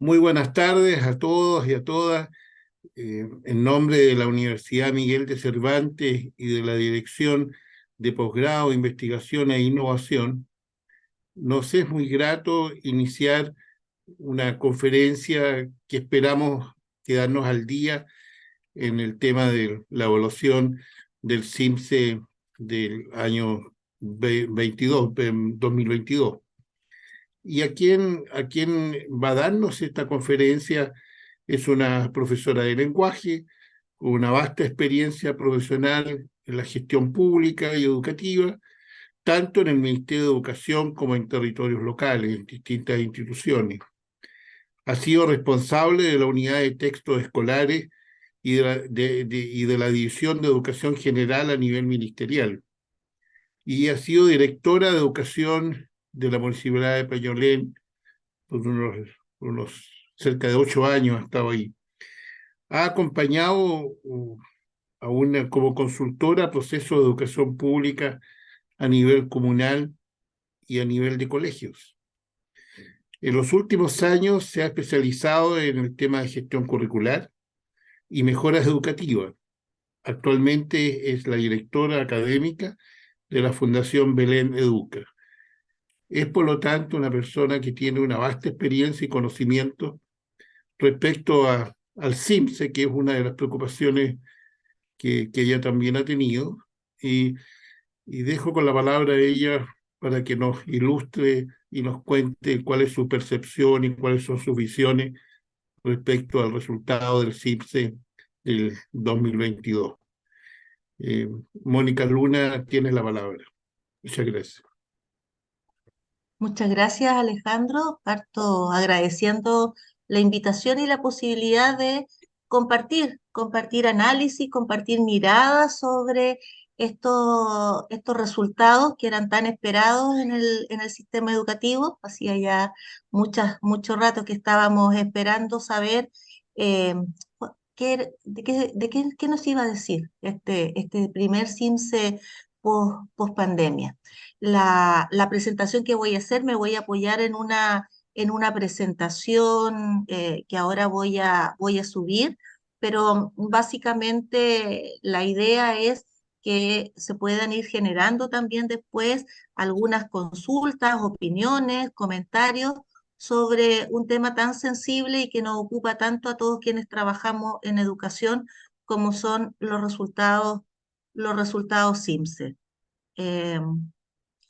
Muy buenas tardes a todos y a todas. En nombre de la Universidad Miguel de Cervantes y de la Dirección de Posgrado, Investigación e Innovación, nos es muy grato iniciar una conferencia que esperamos quedarnos al día en el tema de la evaluación del CIMSE del año 2022. Y a quien va a darnos esta conferencia es una profesora de lenguaje con una vasta experiencia profesional en la gestión pública y educativa, tanto en el Ministerio de Educación como en territorios locales, en distintas instituciones. Ha sido responsable de la unidad de textos escolares y de la División de Educación General a nivel ministerial. Y ha sido directora de Educación de la Municipalidad de Peñalolén por unos cerca de 8 años ha estado ahí. Ha acompañado como consultora procesos de educación pública a nivel comunal y a nivel de colegios. En los últimos años se ha especializado en el tema de gestión curricular y mejoras educativas. Actualmente es la directora académica de la Fundación Belén Educa. Es, por lo tanto, una persona que tiene una vasta experiencia y conocimiento respecto al CIMSE, que es una de las preocupaciones que ella también ha tenido, y, y dejo con la palabra a ella para que nos ilustre y nos cuente cuál es su percepción y cuáles son sus visiones respecto al resultado del CIMSE del 2022. Mónica Luna, tienes la palabra. Muchas gracias. Muchas gracias, Alejandro. Parto agradeciendo la invitación y la posibilidad de compartir análisis, compartir miradas sobre estos resultados que eran tan esperados en el sistema educativo. Hacía ya mucho rato que estábamos esperando saber eh, qué nos iba a decir este primer CIMSE post pandemia. La presentación que voy a hacer me voy a apoyar en una presentación que ahora voy a subir, pero básicamente la idea es que se puedan ir generando también después algunas consultas, opiniones, comentarios sobre un tema tan sensible y que nos ocupa tanto a todos quienes trabajamos en educación como son los resultados CIMSE. Eh,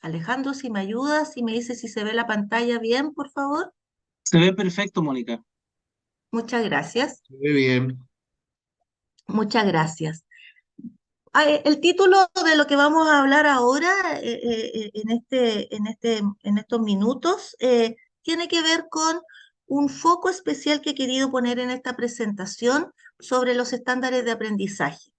Alejandro, si me ayudas, si me dices si se ve la pantalla bien, por favor. Se ve perfecto, Mónica. Muchas gracias. Muy bien. Muchas gracias. El título de lo que vamos a hablar ahora, en estos minutos, tiene que ver con un foco especial que he querido poner en esta presentación sobre los estándares de aprendizaje.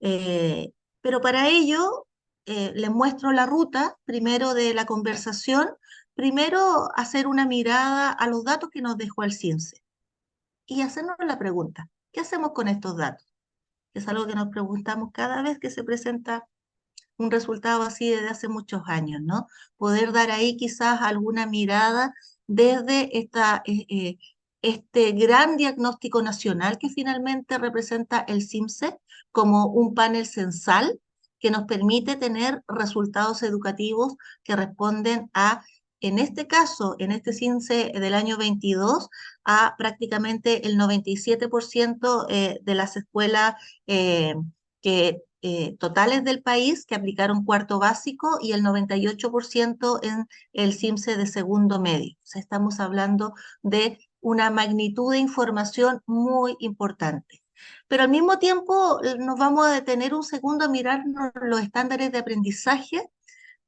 Eh, pero para ello, les muestro la ruta, primero de la conversación, primero hacer una mirada a los datos que nos dejó el CINCE y hacernos la pregunta, ¿qué hacemos con estos datos? Es algo que nos preguntamos cada vez que se presenta un resultado así desde hace muchos años, ¿no? Poder dar ahí quizás alguna mirada desde este gran diagnóstico nacional que finalmente representa el CIMSE como un panel censal que nos permite tener resultados educativos que responden a, en este caso, en este CIMSE del año 22, a prácticamente el 97% de las escuelas totales del país que aplicaron cuarto básico y el 98% en el CIMSE de segundo medio. O sea, estamos hablando de una magnitud de información muy importante. Pero al mismo tiempo nos vamos a detener un segundo a mirar los estándares de aprendizaje,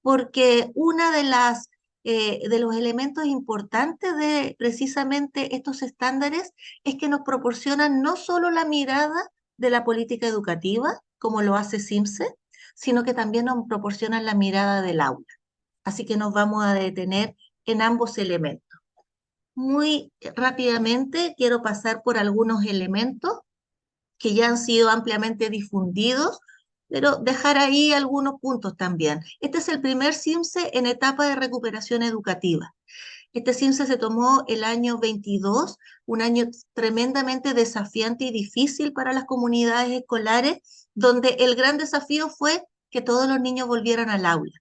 porque una de los elementos importantes de precisamente estos estándares es que nos proporcionan no solo la mirada de la política educativa, como lo hace CIMSE, sino que también nos proporcionan la mirada del aula. Así que nos vamos a detener en ambos elementos. Muy rápidamente quiero pasar por algunos elementos que ya han sido ampliamente difundidos, pero dejar ahí algunos puntos también. Este es el primer CIMSE en etapa de recuperación educativa. Este CIMSE se tomó el año 22, un año tremendamente desafiante y difícil para las comunidades escolares, donde el gran desafío fue que todos los niños volvieran al aula.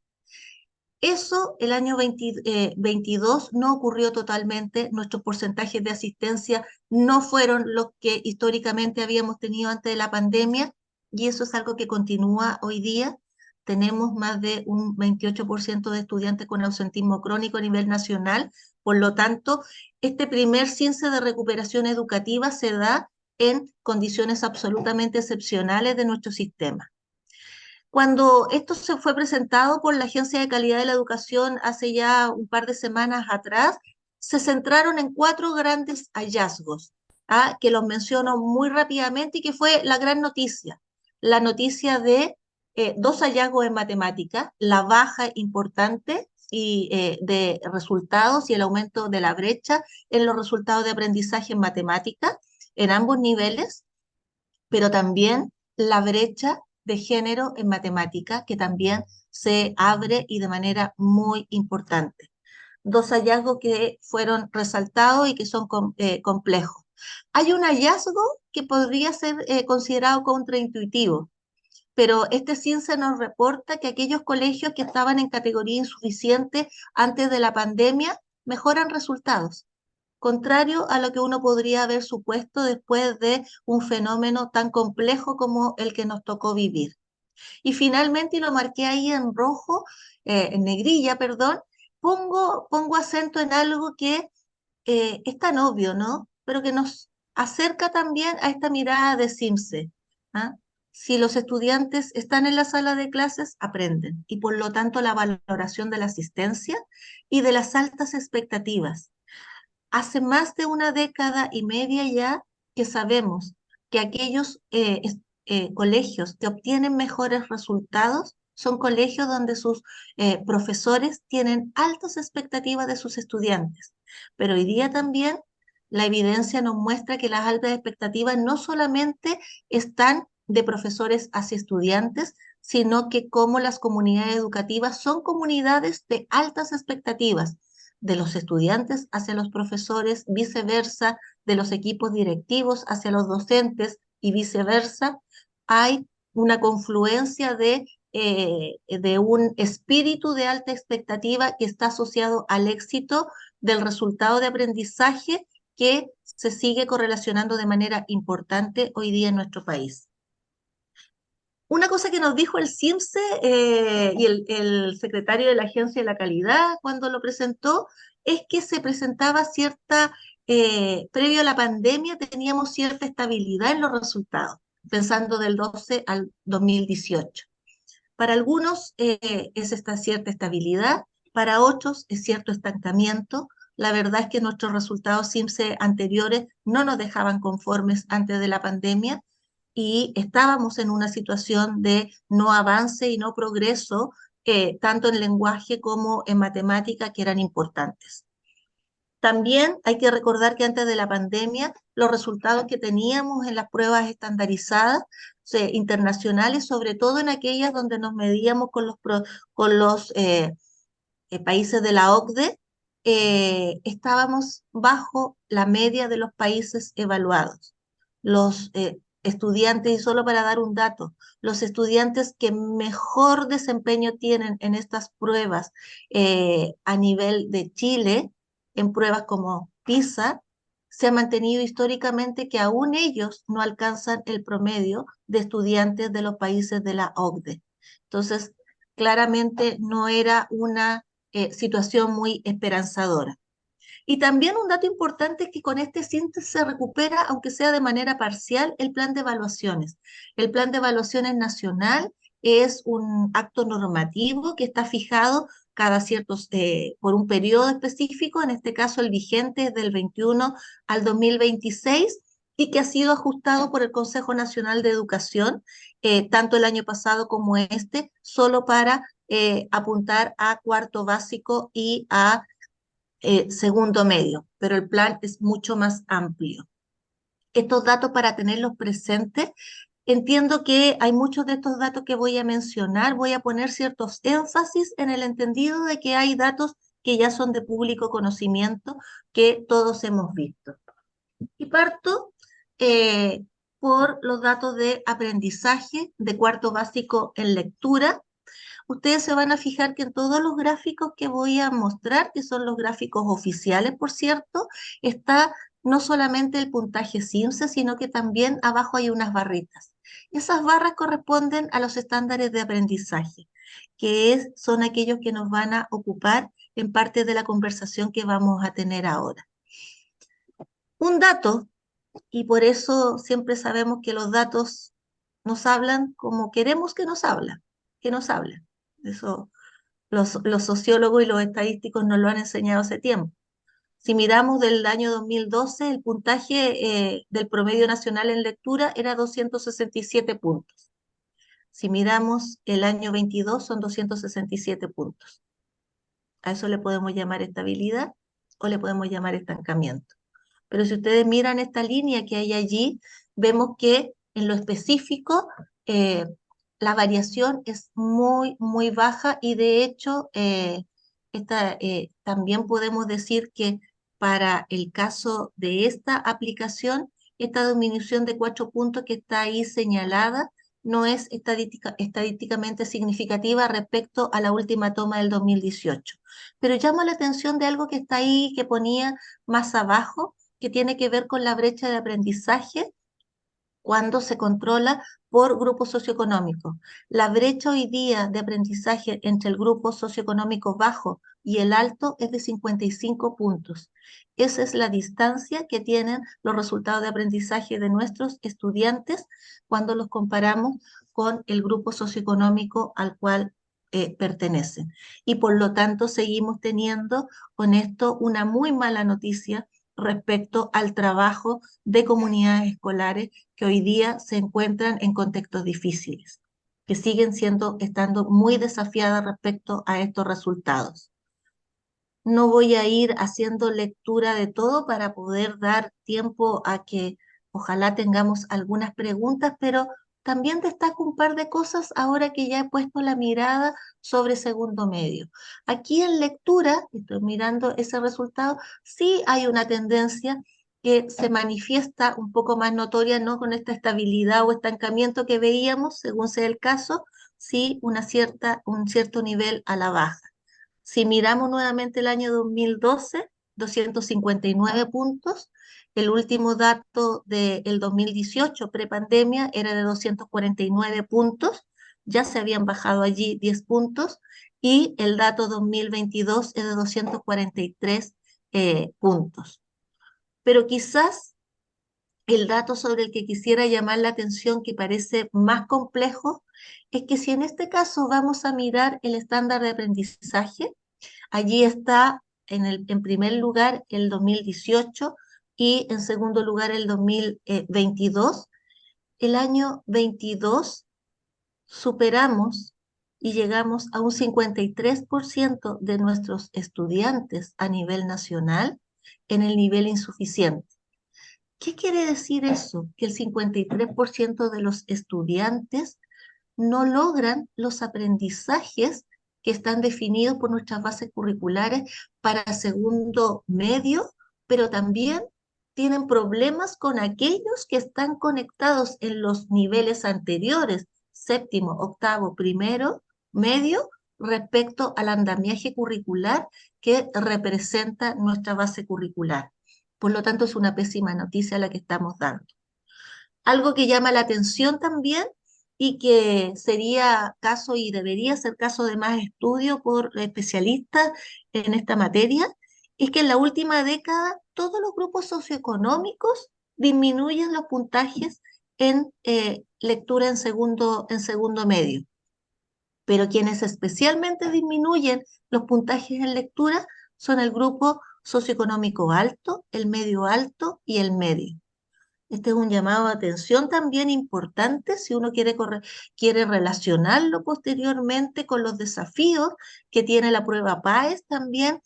Eso el año 22 no ocurrió totalmente, nuestros porcentajes de asistencia no fueron los que históricamente habíamos tenido antes de la pandemia, y eso es algo que continúa hoy día. Tenemos más de un 28% de estudiantes con ausentismo crónico a nivel nacional. Por lo tanto, este primer CINSE de recuperación educativa se da en condiciones absolutamente excepcionales de nuestro sistema. Cuando esto se fue presentado por la Agencia de Calidad de la Educación hace ya un par de semanas atrás, se centraron en 4 grandes hallazgos, que los menciono muy rápidamente y que fue la gran noticia. La noticia de 2 hallazgos en matemáticas, la baja importante de resultados y el aumento de la brecha en los resultados de aprendizaje en matemáticas en ambos niveles, pero también la brecha de género en matemática, que también se abre y de manera muy importante. 2 hallazgos que fueron resaltados y que son complejos. Hay un hallazgo que podría ser considerado contraintuitivo, pero este CINSE nos reporta que aquellos colegios que estaban en categoría insuficiente antes de la pandemia mejoran resultados, contrario a lo que uno podría haber supuesto después de un fenómeno tan complejo como el que nos tocó vivir. Y finalmente, y lo marqué ahí en rojo, en negrilla, perdón, pongo acento en algo que es tan obvio, ¿no? Pero que nos acerca también a esta mirada de CIMSE. ¿Ah? Si los estudiantes están en la sala de clases, aprenden, y por lo tanto la valoración de la asistencia y de las altas expectativas. Hace más de una década y media ya que sabemos que aquellos colegios que obtienen mejores resultados son colegios donde sus profesores tienen altas expectativas de sus estudiantes. Pero hoy día también la evidencia nos muestra que las altas expectativas no solamente están de profesores hacia estudiantes, sino que como las comunidades educativas son comunidades de altas expectativas de los estudiantes hacia los profesores, viceversa, de los equipos directivos hacia los docentes y viceversa. Hay una confluencia de un espíritu de alta expectativa que está asociado al éxito del resultado de aprendizaje que se sigue correlacionando de manera importante hoy día en nuestro país. Una cosa que nos dijo el CIMSE y el secretario de la Agencia de la Calidad cuando lo presentó es que se presentaba previo a la pandemia teníamos cierta estabilidad en los resultados, pensando del 12 al 2018. Para algunos es esta cierta estabilidad, para otros es cierto estancamiento. La verdad es que nuestros resultados CIMSE anteriores no nos dejaban conformes antes de la pandemia, y estábamos en una situación de no avance y no progreso, tanto en lenguaje como en matemática, que eran importantes. También hay que recordar que antes de la pandemia, los resultados que teníamos en las pruebas estandarizadas internacionales, sobre todo en aquellas donde nos medíamos con los países de la OCDE, estábamos bajo la media de los países evaluados. Los estudiantes, y solo para dar un dato, los estudiantes que mejor desempeño tienen en estas pruebas a nivel de Chile, en pruebas como PISA, se ha mantenido históricamente que aún ellos no alcanzan el promedio de estudiantes de los países de la OCDE. Entonces, claramente no era una situación muy esperanzadora. Y también un dato importante es que con este síntesis se recupera, aunque sea de manera parcial, el plan de evaluaciones. El plan de evaluaciones nacional es un acto normativo que está fijado por un periodo específico, en este caso el vigente es del 21 al 2026, y que ha sido ajustado por el Consejo Nacional de Educación, tanto el año pasado como este, solo para apuntar a cuarto básico y a segundo medio, pero el plan es mucho más amplio. Estos datos, para tenerlos presentes, entiendo que hay muchos de estos datos que voy a mencionar, voy a poner ciertos énfasis en el entendido de que hay datos que ya son de público conocimiento, que todos hemos visto. Y parto por los datos de aprendizaje de cuarto básico en lectura. Ustedes se van a fijar que en todos los gráficos que voy a mostrar, que son los gráficos oficiales, por cierto, está no solamente el puntaje CIMSE, sino que también abajo hay unas barritas. Esas barras corresponden a los estándares de aprendizaje, que son aquellos que nos van a ocupar en parte de la conversación que vamos a tener ahora. Un dato, y por eso siempre sabemos que los datos nos hablan como queremos que nos hablen. Eso los sociólogos y los estadísticos nos lo han enseñado hace tiempo. Si miramos del año 2012, el puntaje del promedio nacional en lectura era 267 puntos. Si miramos el año 22, son 267 puntos. A eso le podemos llamar estabilidad o le podemos llamar estancamiento. Pero si ustedes miran esta línea que hay allí, vemos que en lo específico la variación es muy, muy baja y de hecho también podemos decir que para el caso de esta aplicación, esta disminución de 4 puntos que está ahí señalada no es estadísticamente significativa respecto a la última toma del 2018. Pero llamo la atención de algo que está ahí, que ponía más abajo, que tiene que ver con la brecha de aprendizaje cuando se controla por grupos socioeconómicos. La brecha hoy día de aprendizaje entre el grupo socioeconómico bajo y el alto es de 55 puntos. Esa es la distancia que tienen los resultados de aprendizaje de nuestros estudiantes cuando los comparamos con el grupo socioeconómico al cual pertenecen. Y por lo tanto seguimos teniendo con esto una muy mala noticia respecto al trabajo de comunidades escolares que hoy día se encuentran en contextos difíciles, que siguen estando muy desafiadas respecto a estos resultados. No voy a ir haciendo lectura de todo para poder dar tiempo a que ojalá tengamos algunas preguntas, pero también destaco un par de cosas ahora que ya he puesto la mirada sobre segundo medio. Aquí en lectura, estoy mirando ese resultado, sí hay una tendencia que se manifiesta un poco más notoria, no con esta estabilidad o estancamiento que veíamos, según sea el caso, sí un cierto nivel a la baja. Si miramos nuevamente el año 2012, 259 puntos. El último dato del 2018, prepandemia, era de 249 puntos. Ya se habían bajado allí 10 puntos. Y el dato 2022 es de 243 puntos. Pero quizás el dato sobre el que quisiera llamar la atención, que parece más complejo, es que si en este caso vamos a mirar el estándar de aprendizaje, allí está en primer lugar el 2018 y en segundo lugar el 2022. El año 22 superamos y llegamos a un 53% de nuestros estudiantes a nivel nacional en el nivel insuficiente. ¿Qué quiere decir eso? Que el 53% de los estudiantes no logran los aprendizajes que están definidos por nuestras bases curriculares para segundo medio, pero también tienen problemas con aquellos que están conectados en los niveles anteriores, séptimo, octavo, primero, medio, respecto al andamiaje curricular que representa nuestra base curricular. Por lo tanto, es una pésima noticia la que estamos dando. Algo que llama la atención también y que sería caso y debería ser caso de más estudio por especialistas en esta materia, es que en la última década todos los grupos socioeconómicos disminuyen los puntajes en lectura en segundo medio. Pero quienes especialmente disminuyen los puntajes en lectura son el grupo socioeconómico alto, el medio alto y el medio. Este es un llamado de atención también importante si uno quiere relacionarlo posteriormente con los desafíos que tiene la prueba PAES también,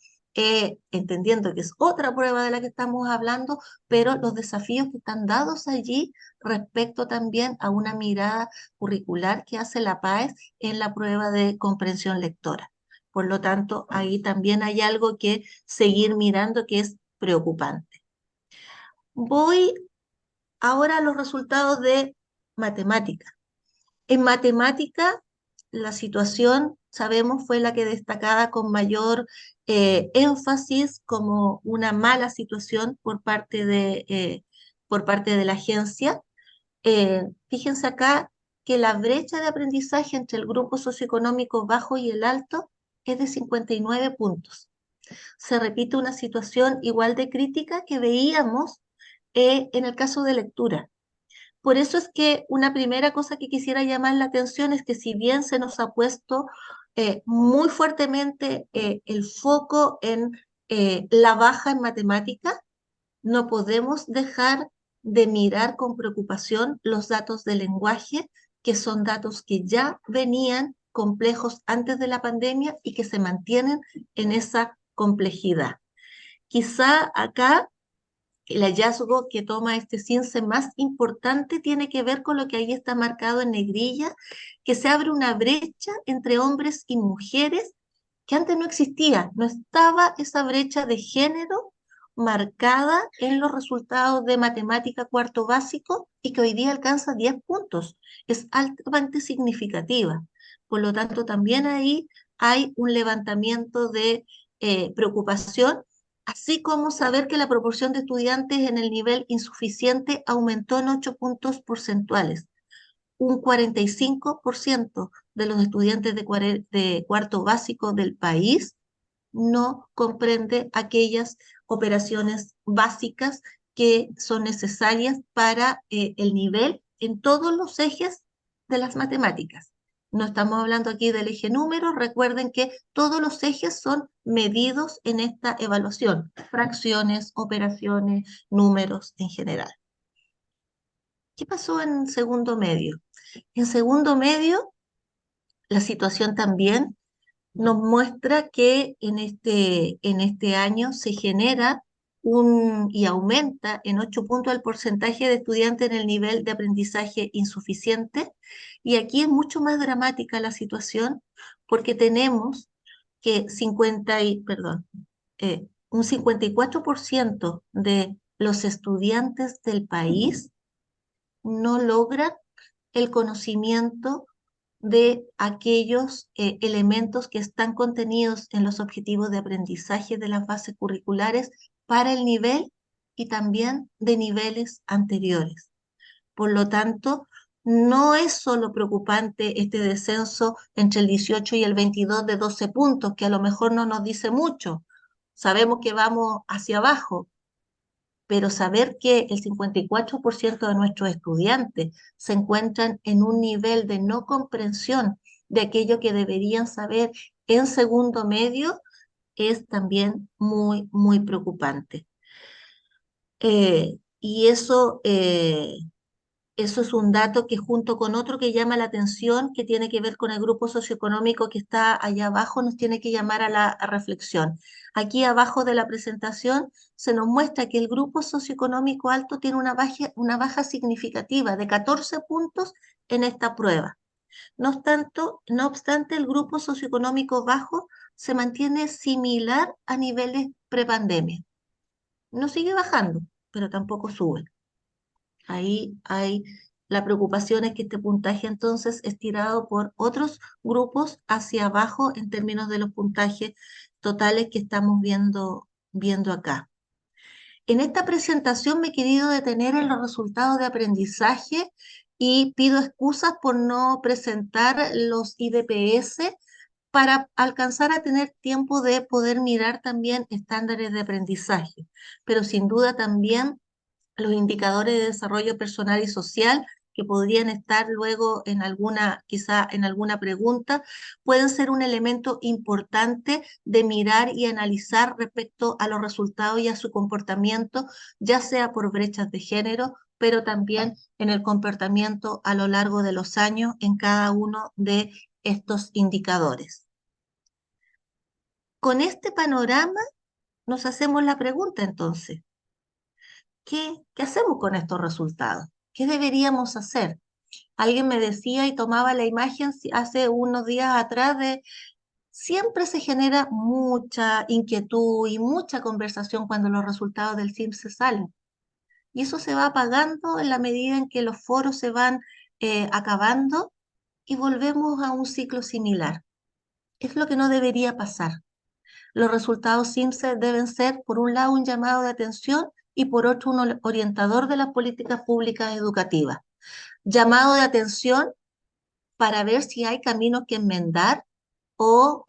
entendiendo que es otra prueba de la que estamos hablando, pero los desafíos que están dados allí respecto también a una mirada curricular que hace la PAES en la prueba de comprensión lectora. Por lo tanto, ahí también hay algo que seguir mirando que es preocupante. Voy ahora a los resultados de matemática. En matemática, la situación, sabemos, fue la que destacada con mayor énfasis como una mala situación por parte de la agencia. Fíjense acá que la brecha de aprendizaje entre el grupo socioeconómico bajo y el alto es de 59 puntos. Se repite una situación igual de crítica que veíamos en el caso de lectura. Por eso es que una primera cosa que quisiera llamar la atención es que si bien se nos ha puesto muy fuertemente el foco en la baja en matemática, no podemos dejar de mirar con preocupación los datos de lenguaje, que son datos que ya venían complejos antes de la pandemia y que se mantienen en esa complejidad. Quizá acá el hallazgo que toma este CINCE más importante tiene que ver con lo que ahí está marcado en negrilla, que se abre una brecha entre hombres y mujeres que antes no existía, no estaba esa brecha de género marcada en los resultados de matemática cuarto básico y que hoy día alcanza 10 puntos. Es altamente significativa. Por lo tanto, también ahí hay un levantamiento de preocupación, así como saber que la proporción de estudiantes en el nivel insuficiente aumentó en 8 puntos porcentuales. Un 45% de los estudiantes de cuarto básico del país no comprende aquellas operaciones básicas que son necesarias para el nivel en todos los ejes de las matemáticas. No estamos hablando aquí del eje número, recuerden que todos los ejes son medidos en esta evaluación, fracciones, operaciones, números en general. ¿Qué pasó en segundo medio? En segundo medio, la situación también nos muestra que en este año se genera y aumenta en 8 puntos el porcentaje de estudiantes en el nivel de aprendizaje insuficiente. Y aquí es mucho más dramática la situación porque tenemos que un 54% de los estudiantes del país no logran el conocimiento de aquellos elementos que están contenidos en los objetivos de aprendizaje de las bases curriculares para el nivel y también de niveles anteriores. Por lo tanto, no es solo preocupante este descenso entre el 18 y el 22 de 12 puntos, que a lo mejor no nos dice mucho. Sabemos que vamos hacia abajo, pero saber que el 54% de nuestros estudiantes se encuentran en un nivel de no comprensión de aquello que deberían saber en segundo medio es también muy, muy preocupante. Y eso es un dato que junto con otro que llama la atención, que tiene que ver con el grupo socioeconómico que está allá abajo, nos tiene que llamar a la reflexión. Aquí abajo de la presentación se nos muestra que el grupo socioeconómico alto tiene una baja significativa de 14 puntos en esta prueba. No obstante, el grupo socioeconómico bajo se mantiene similar a niveles prepandemia. No sigue bajando, pero tampoco sube. Ahí hay la preocupación es que este puntaje entonces es tirado por otros grupos hacia abajo en términos de los puntajes totales que estamos viendo acá. En esta presentación me he querido detener en los resultados de aprendizaje y pido excusas por no presentar los IDPS para alcanzar a tener tiempo de poder mirar también estándares de aprendizaje, pero sin duda también los indicadores de desarrollo personal y social que podrían estar luego quizá en alguna pregunta, pueden ser un elemento importante de mirar y analizar respecto a los resultados y a su comportamiento, ya sea por brechas de género, pero también en el comportamiento a lo largo de los años en cada uno de estos indicadores. Con este panorama nos hacemos la pregunta entonces, ¿qué hacemos con estos resultados? ¿Qué deberíamos hacer? Alguien me decía y tomaba la imagen hace unos días atrás de siempre se genera mucha inquietud y mucha conversación cuando los resultados del CIMSE salen. Y eso se va apagando en la medida en que los foros se van acabando y volvemos a un ciclo similar. Es lo que no debería pasar. Los resultados CIMSE deben ser, por un lado, un llamado de atención y por otro, un orientador de las políticas públicas educativas. Llamado de atención para ver si hay caminos que enmendar o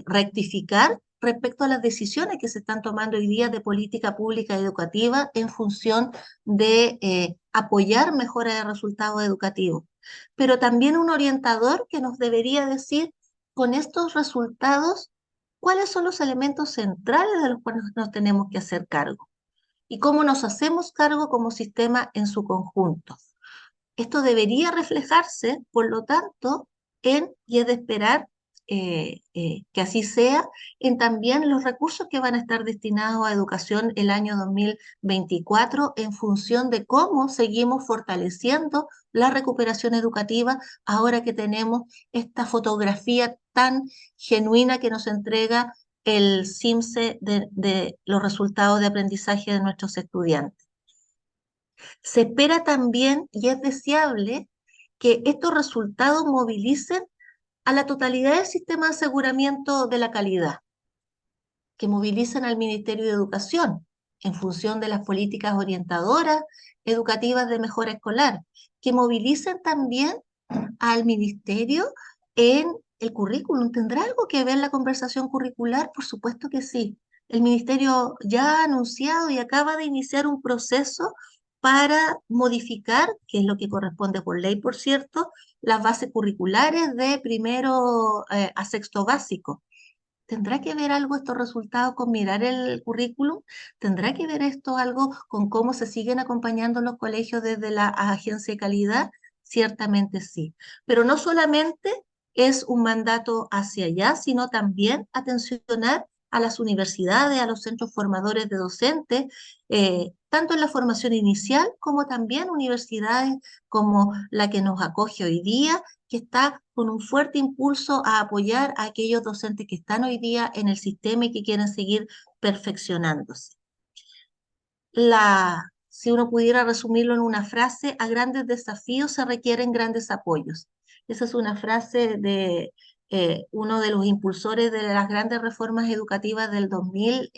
rectificar respecto a las decisiones que se están tomando hoy día de política pública educativa en función de apoyar mejoras de resultados educativos. Pero también un orientador que nos debería decir, con estos resultados, cuáles son los elementos centrales de los cuales nos tenemos que hacer cargo y cómo nos hacemos cargo como sistema en su conjunto. Esto debería reflejarse, por lo tanto, y es de esperar que así sea, en también los recursos que van a estar destinados a educación el año 2024 en función de cómo seguimos fortaleciendo la recuperación educativa ahora que tenemos esta fotografía tan genuina que nos entrega el CIMSE de los resultados de aprendizaje de nuestros estudiantes. Se espera también, y es deseable, que estos resultados movilicen a la totalidad del sistema de aseguramiento de la calidad, que movilicen al Ministerio de Educación en función de las políticas orientadoras educativas de mejora escolar, que movilicen también al Ministerio en el currículum. ¿Tendrá algo que ver la conversación curricular? Por supuesto que sí. El Ministerio ya ha anunciado y acaba de iniciar un proceso para modificar, que es lo que corresponde por ley, por cierto, las bases curriculares de primero a sexto básico. ¿Tendrá que ver algo estos resultados con mirar el currículum? ¿Tendrá que ver esto algo con cómo se siguen acompañando los colegios desde la agencia de calidad? Ciertamente sí. Pero no solamente es un mandato hacia allá, sino también atencionar a las universidades, a los centros formadores de docentes, tanto en la formación inicial como también universidades como la que nos acoge hoy día, que está con un fuerte impulso a apoyar a aquellos docentes que están hoy día en el sistema y que quieren seguir perfeccionándose. Si uno pudiera resumirlo en una frase, a grandes desafíos se requieren grandes apoyos. Esa es una frase de uno de los impulsores de las grandes reformas educativas del 2000,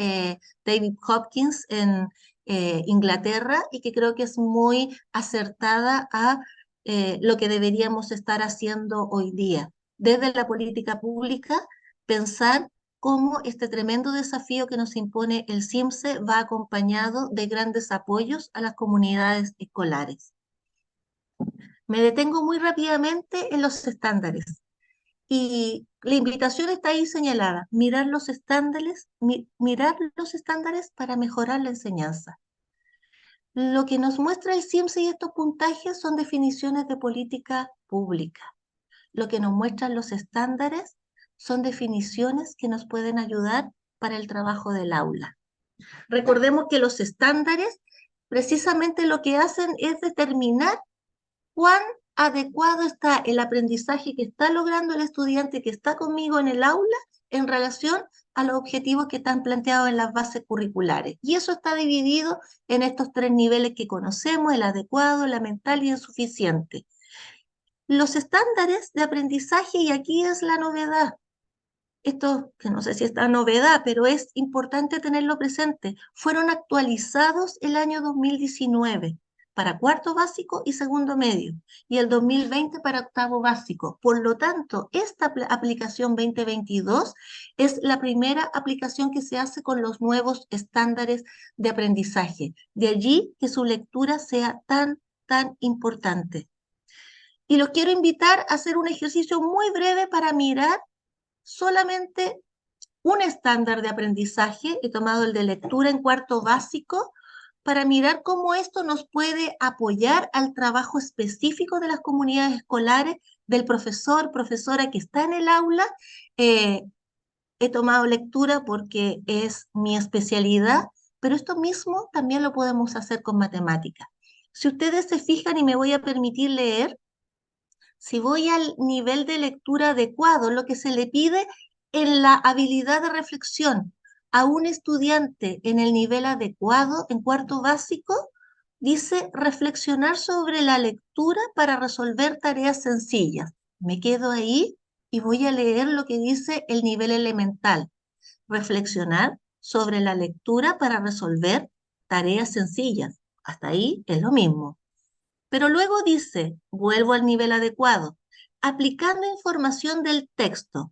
David Hopkins, en Inglaterra, y que creo que es muy acertada a lo que deberíamos estar haciendo hoy día. Desde la política pública, pensar cómo este tremendo desafío que nos impone el CIMSE va acompañado de grandes apoyos a las comunidades escolares. Me detengo muy rápidamente en los estándares. Y la invitación está ahí señalada, mirar los estándares, mirar los estándares para mejorar la enseñanza. Lo que nos muestra el CIMSE y estos puntajes son definiciones de política pública. Lo que nos muestran los estándares son definiciones que nos pueden ayudar para el trabajo del aula. Recordemos que los estándares precisamente lo que hacen es determinar cuán adecuado está el aprendizaje que está logrando el estudiante que está conmigo en el aula en relación a los objetivos que están planteados en las bases curriculares. Y eso está dividido en estos tres niveles que conocemos, el adecuado, el mental y el suficiente. Los estándares de aprendizaje, y aquí es la novedad, esto que no sé si es la novedad, pero es importante tenerlo presente, fueron actualizados el año 2019 para cuarto básico y segundo medio, y el 2020 para octavo básico. Por lo tanto, esta aplicación 2022 es la primera aplicación que se hace con los nuevos estándares de aprendizaje. De allí que su lectura sea tan importante. Y los quiero invitar a hacer un ejercicio muy breve para mirar solamente un estándar de aprendizaje. He tomado el de lectura en cuarto básico para mirar cómo esto nos puede apoyar al trabajo específico de las comunidades escolares, del profesor, profesora que está en el aula. He tomado lectura porque es mi especialidad, pero esto mismo también lo podemos hacer con matemática. Si ustedes se fijan, y me voy a permitir leer, si voy al nivel de lectura adecuado, lo que se le pide en la habilidad de reflexión a un estudiante en el nivel adecuado, en cuarto básico, dice reflexionar sobre la lectura para resolver tareas sencillas. Me quedo ahí y voy a leer lo que dice el nivel elemental. Reflexionar sobre la lectura para resolver tareas sencillas. Hasta ahí es lo mismo. Pero luego dice, vuelvo al nivel adecuado, aplicando información del texto.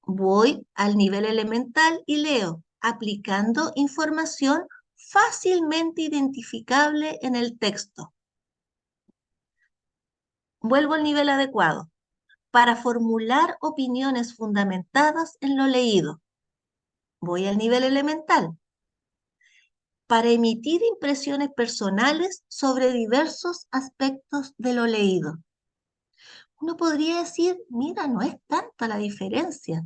Voy al nivel elemental y leo, aplicando información fácilmente identificable en el texto. Vuelvo al nivel adecuado, para formular opiniones fundamentadas en lo leído. Voy al nivel elemental, para emitir impresiones personales sobre diversos aspectos de lo leído. Uno podría decir, mira, no es tanta la diferencia,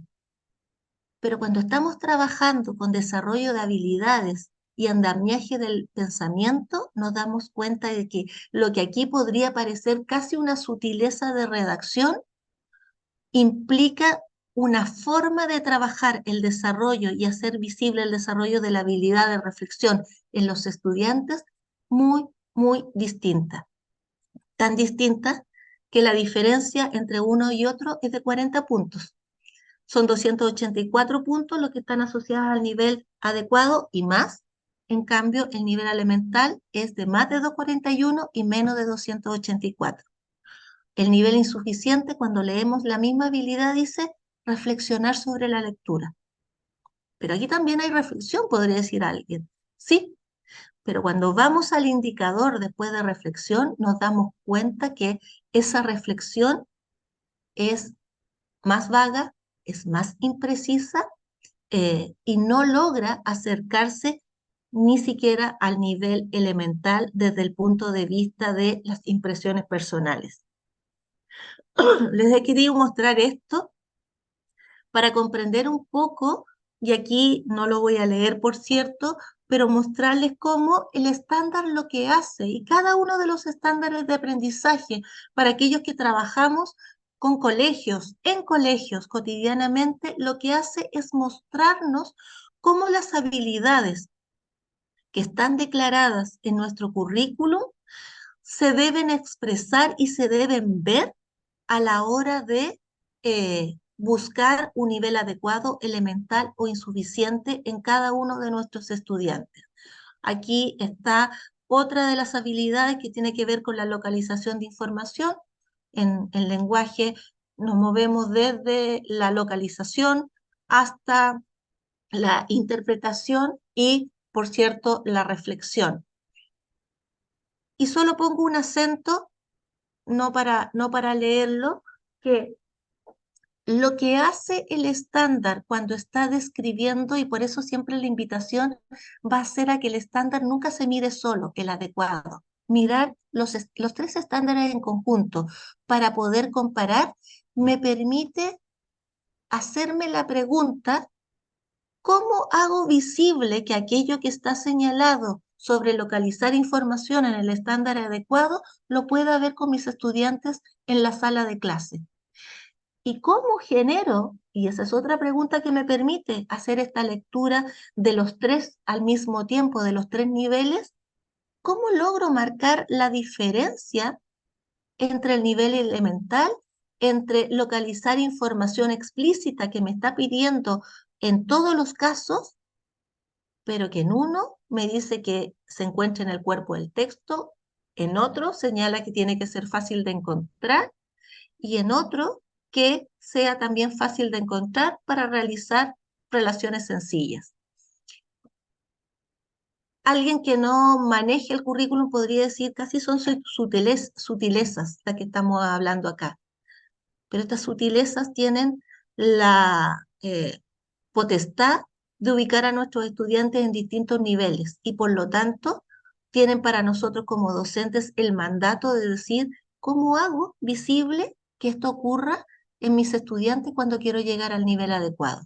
pero cuando estamos trabajando con desarrollo de habilidades y andamiaje del pensamiento, nos damos cuenta de que lo que aquí podría parecer casi una sutileza de redacción implica una forma de trabajar el desarrollo y hacer visible el desarrollo de la habilidad de reflexión en los estudiantes muy, muy distinta. Tan distinta que la diferencia entre uno y otro es de 40 puntos. Son 284 puntos los que están asociados al nivel adecuado y más. En cambio, el nivel elemental es de más de 241 y menos de 284. El nivel insuficiente, cuando leemos la misma habilidad, dice reflexionar sobre la lectura. Pero aquí también hay reflexión, podría decir alguien. Sí, pero cuando vamos al indicador después de reflexión, nos damos cuenta que esa reflexión es más vaga, es más imprecisa y no logra acercarse ni siquiera al nivel elemental desde el punto de vista de las impresiones personales. Les he querido mostrar esto para comprender un poco, y aquí no lo voy a leer, por cierto, pero mostrarles cómo el estándar lo que hace, y cada uno de los estándares de aprendizaje para aquellos que trabajamos con colegios, en colegios cotidianamente, lo que hace es mostrarnos cómo las habilidades que están declaradas en nuestro currículum se deben expresar y se deben ver a la hora de buscar un nivel adecuado, elemental o insuficiente en cada uno de nuestros estudiantes. Aquí está otra de las habilidades que tiene que ver con la localización de información. En el lenguaje nos movemos desde la localización hasta la interpretación y, por cierto, la reflexión. Y solo pongo un acento, no para leerlo, que lo que hace el estándar cuando está describiendo, y por eso siempre la invitación va a ser a que el estándar nunca se mire solo, el adecuado. Mirar los tres estándares en conjunto para poder comparar me permite hacerme la pregunta, ¿cómo hago visible que aquello que está señalado sobre localizar información en el estándar adecuado lo pueda ver con mis estudiantes en la sala de clase? ¿Y cómo genero? Y esa es otra pregunta que me permite hacer esta lectura de los tres al mismo tiempo, de los tres niveles. ¿Cómo logro marcar la diferencia entre el nivel elemental, entre localizar información explícita que me está pidiendo en todos los casos, pero que en uno me dice que se encuentra en el cuerpo del texto, en otro señala que tiene que ser fácil de encontrar y en otro que sea también fácil de encontrar para realizar relaciones sencillas? Alguien que no maneje el currículum podría decir casi son sutilezas las que estamos hablando acá, pero estas sutilezas tienen la potestad de ubicar a nuestros estudiantes en distintos niveles y por lo tanto tienen para nosotros como docentes el mandato de decir cómo hago visible que esto ocurra en mis estudiantes cuando quiero llegar al nivel adecuado.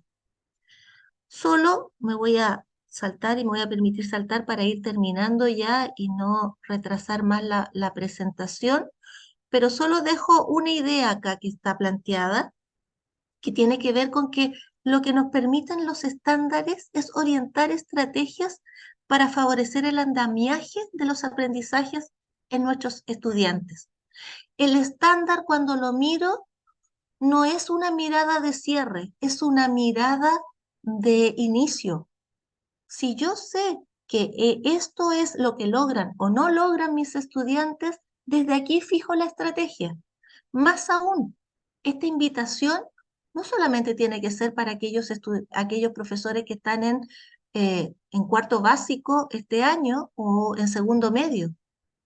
Solo me voy a saltar y me voy a permitir saltar para ir terminando ya y no retrasar más la presentación, pero solo dejo una idea acá que está planteada, que tiene que ver con que lo que nos permiten los estándares es orientar estrategias para favorecer el andamiaje de los aprendizajes en nuestros estudiantes. El estándar, cuando lo miro, no es una mirada de cierre, es una mirada de inicio. Si yo sé que esto es lo que logran o no logran mis estudiantes, desde aquí fijo la estrategia. Más aún, esta invitación no solamente tiene que ser para aquellos profesores que están en cuarto básico este año o en segundo medio.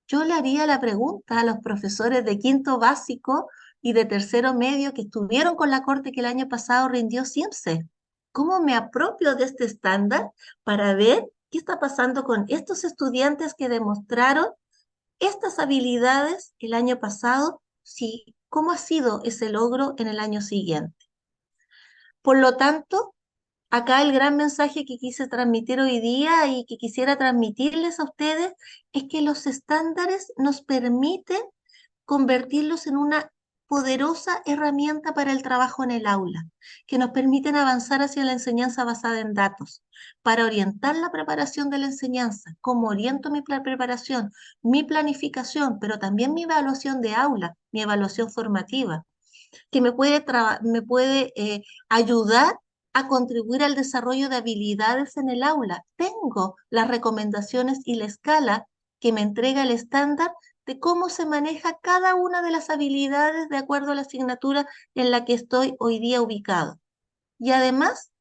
Yo le haría la pregunta a los profesores de quinto básico y de tercero medio que estuvieron con la corte que el año pasado rindió CIEMSE. ¿Cómo me apropio de este estándar para ver qué está pasando con estos estudiantes que demostraron estas habilidades el año pasado? Sí, ¿cómo ha sido ese logro en el año siguiente? Por lo tanto, acá el gran mensaje que quise transmitir hoy día y que quisiera transmitirles a ustedes es que los estándares nos permiten convertirlos en una poderosa herramienta para el trabajo en el aula, que nos permiten avanzar hacia la enseñanza basada en datos, para orientar la preparación de la enseñanza, cómo oriento mi preparación, mi planificación, pero también mi evaluación de aula, mi evaluación formativa, que me puede ayudar a contribuir al desarrollo de habilidades en el aula. Tengo las recomendaciones y la escala que me entrega el estándar de cómo se maneja cada una de las habilidades de acuerdo a la asignatura en la que estoy hoy día ubicado. Y además,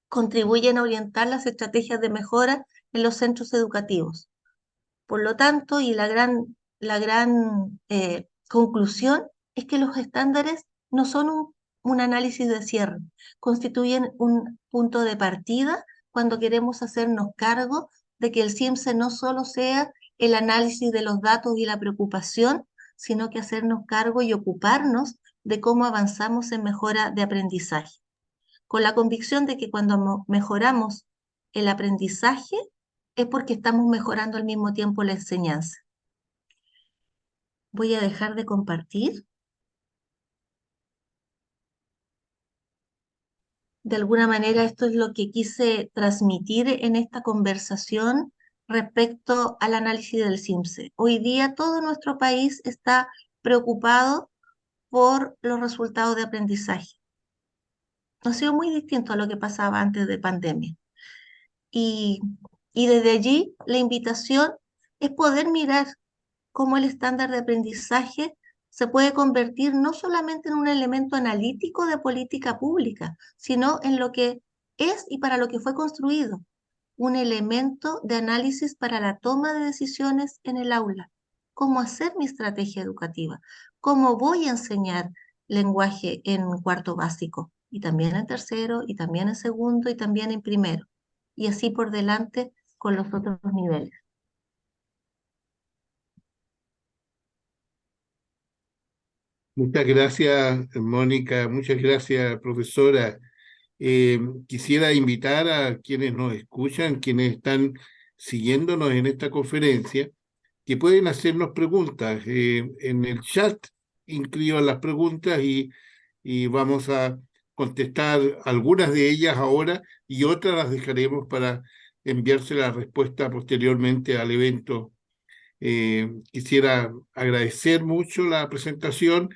contribuyen a orientar las estrategias de mejora en los centros educativos. Por lo tanto, y la gran conclusión es que los estándares no son un análisis de cierre, constituyen un punto de partida cuando queremos hacernos cargo de que el CIEMSE no solo sea el análisis de los datos y la preocupación, sino que hacernos cargo y ocuparnos de cómo avanzamos en mejora de aprendizaje, con la convicción de que cuando mejoramos el aprendizaje es porque estamos mejorando al mismo tiempo la enseñanza. Voy a dejar de compartir. De alguna manera esto es lo que quise transmitir en esta conversación respecto al análisis del CIEMSE. Hoy día todo nuestro país está preocupado por los resultados de aprendizaje. No ha sido muy distinto a lo que pasaba antes de pandemia. Y, y desde allí la invitación es poder mirar cómo el estándar de aprendizaje se puede convertir no solamente en un elemento analítico de política pública, sino en lo que es y para lo que fue construido, un elemento de análisis para la toma de decisiones en el aula. Cómo hacer mi estrategia educativa, cómo voy a enseñar lenguaje en cuarto básico, y también en tercero, y también en segundo, y también en primero, y así por delante con los otros niveles. Muchas gracias, Mónica. Muchas gracias, profesora. Quisiera invitar a quienes nos escuchan, quienes están siguiéndonos en esta conferencia, que pueden hacernos preguntas. En el chat inscriban las preguntas y vamos a contestar algunas de ellas ahora y otras las dejaremos para enviarse la respuesta posteriormente al evento. Quisiera agradecer mucho la presentación,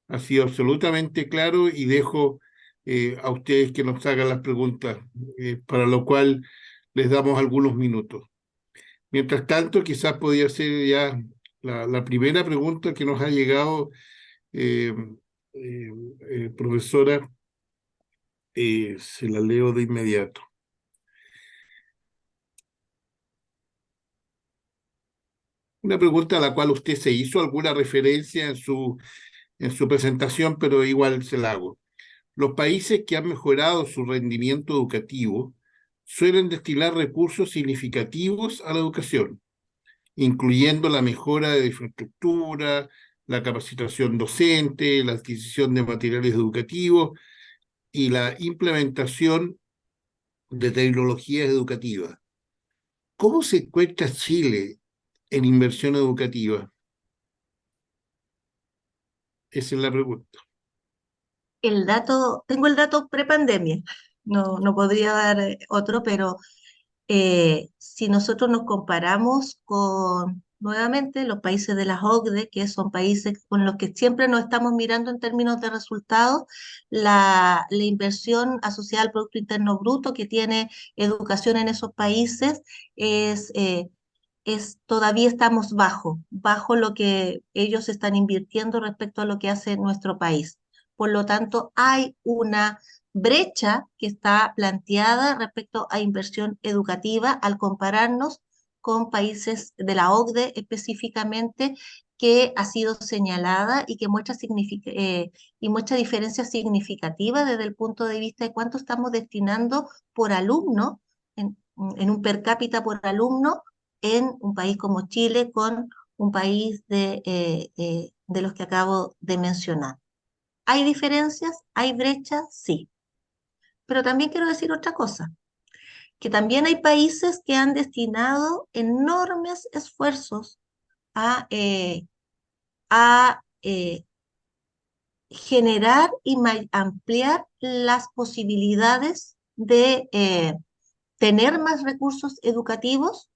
ha sido absolutamente claro y dejo a ustedes que nos hagan las preguntas, para lo cual les damos algunos minutos. Mientras tanto, quizás podría ser ya la primera pregunta que nos ha llegado, eh, profesora, se la leo de inmediato. Una pregunta a la cual usted se hizo alguna referencia en su presentación, pero igual se la hago. Los países que han mejorado su rendimiento educativo suelen destinar recursos significativos a la educación, incluyendo la mejora de infraestructura, la capacitación docente, la adquisición de materiales educativos y la implementación de tecnologías educativas. ¿Cómo se encuentra Chile en inversión educativa? Esa es la pregunta. Tengo el dato prepandemia, no podría dar otro, pero si nosotros nos comparamos con, nuevamente, los países de las OCDE, que son países con los que siempre nos estamos mirando en términos de resultados, la inversión asociada al Producto Interno Bruto que tiene educación en esos países es, todavía estamos bajo lo que ellos están invirtiendo respecto a lo que hace nuestro país. Por lo tanto, hay una brecha que está planteada respecto a inversión educativa al compararnos con países de la OCDE específicamente, que ha sido señalada y que muestra diferencias significativas desde el punto de vista de cuánto estamos destinando por alumno, en un per cápita por alumno, en un país como Chile con un país de los que acabo de mencionar. ¿Hay diferencias? ¿Hay brechas? Sí. Pero también quiero decir otra cosa, que también hay países que han destinado enormes esfuerzos a generar y ampliar las posibilidades de tener más recursos educativos,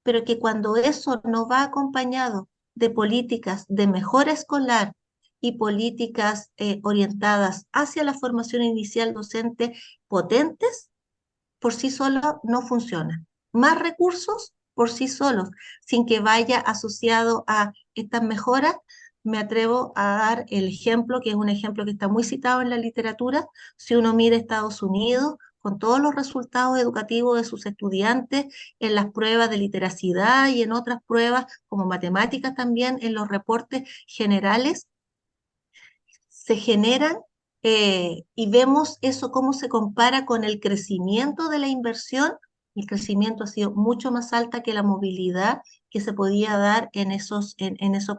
pero que cuando eso no va acompañado de políticas de mejora escolar y políticas orientadas hacia la formación inicial docente potentes, por sí solo no funciona. Más recursos por sí solos, sin que vaya asociado a estas mejoras. Me atrevo a dar el ejemplo, que es un ejemplo que está muy citado en la literatura. Si uno mira Estados Unidos, con todos los resultados educativos de sus estudiantes en las pruebas de literacidad y en otras pruebas como matemáticas también, en los reportes generales, se generan y vemos eso cómo se compara con el crecimiento de la inversión. El crecimiento ha sido mucho más alta que la movilidad que se podía dar en esos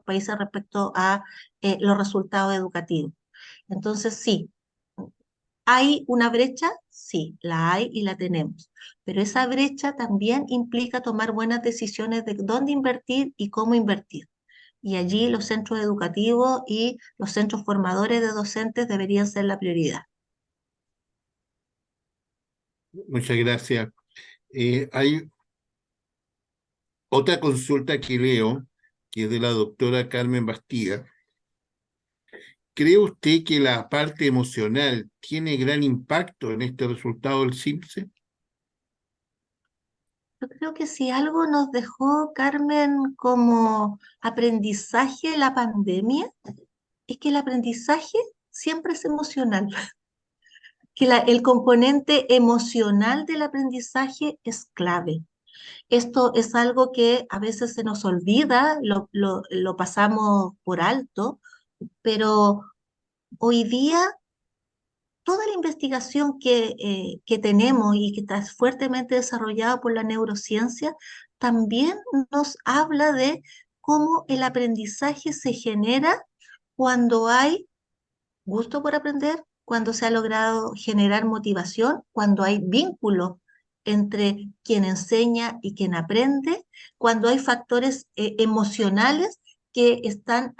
países respecto a los resultados educativos. Entonces, sí, ¿hay una brecha? Sí, la hay y la tenemos. Pero esa brecha también implica tomar buenas decisiones de dónde invertir y cómo invertir. Y allí los centros educativos y los centros formadores de docentes deberían ser la prioridad. Muchas gracias. Hay otra consulta que leo, que es de la doctora Carmen Bastida. ¿Cree usted que la parte emocional tiene gran impacto en este resultado del CIMSE? Yo creo que si algo nos dejó, Carmen, como aprendizaje la pandemia, es que el aprendizaje siempre es emocional, que el componente emocional del aprendizaje es clave. Esto es algo que a veces se nos olvida, lo pasamos por alto, pero hoy día toda la investigación que tenemos y que está fuertemente desarrollada por la neurociencia también nos habla de cómo el aprendizaje se genera cuando hay gusto por aprender, cuando se ha logrado generar motivación, cuando hay vínculo entre quien enseña y quien aprende, cuando hay factores emocionales que están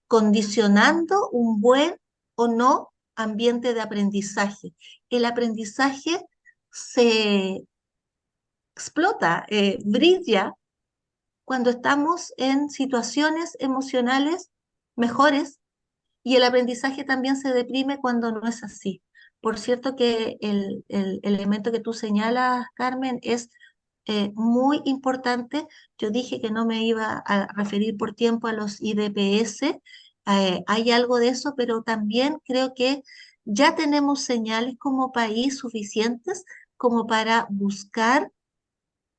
condicionando un buen o no ambiente de aprendizaje. El aprendizaje se explota, brilla cuando estamos en situaciones emocionales mejores, y el aprendizaje también se deprime cuando no es así. Por cierto que el elemento que tú señalas, Carmen, es muy importante. Yo dije que no me iba a referir por tiempo a los IDPS. Hay algo de eso, pero también creo que ya tenemos señales como país suficientes como para buscar